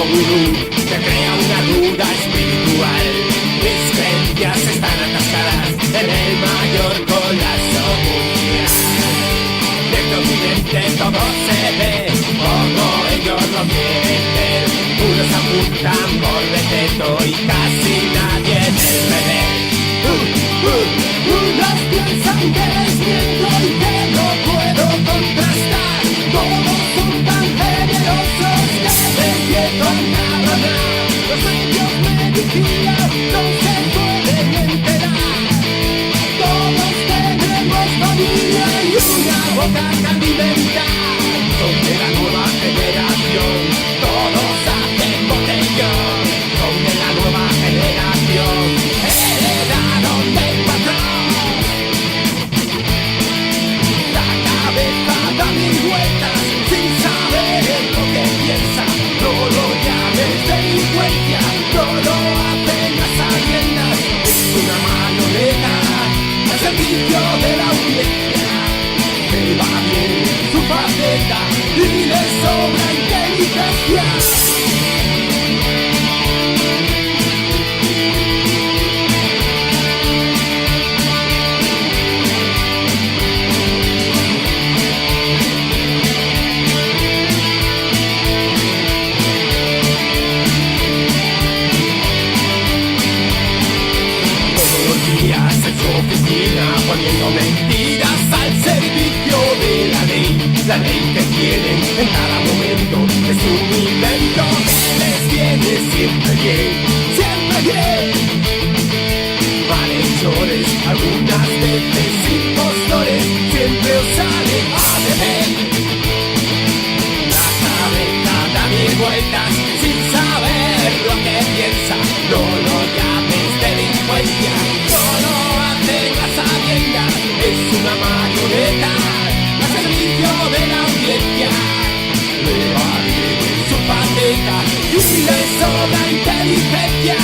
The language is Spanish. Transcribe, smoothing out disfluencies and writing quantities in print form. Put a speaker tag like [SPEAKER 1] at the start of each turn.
[SPEAKER 1] Gurú que crea una ruda espiritual. Mis creencias están atascadas en el mayor colapso mundial. Desde Occidente todo se ve como ellos lo quieren ver. Unos apuntan por decreto y casi nadie en el revés. Unos piensan que les miento y que no puedo contrastar. Todos son tan generosos que con cabronar. Los medios me vigilan, no se pueden enterar. Todos tenemos familia y una boca que alimentar. Son de la nueva generación, todos hacen botellón. Son de la nueva generación, heredaron del patrón. La cabeza da mil vueltas sin saber lo que piensa. No lo llames delincuencia, no lo hacen las sabiendas. Es una marioneta al servicio de la audiencia. Que va bien su faceta y le sobra inteligencia. En su oficina poniendo mentiras al servicio de la ley que tienen en cada momento es un invento que les viene siempre bien, malhechores, algunas veces impostores, siempre os sale a deber. La cabeza da mil vueltas sin saber lo que piensa, no lo llames delincuencia. Es una marioneta al servicio de la audiencia. Le va bien en su faceta y le sobra inteligencia.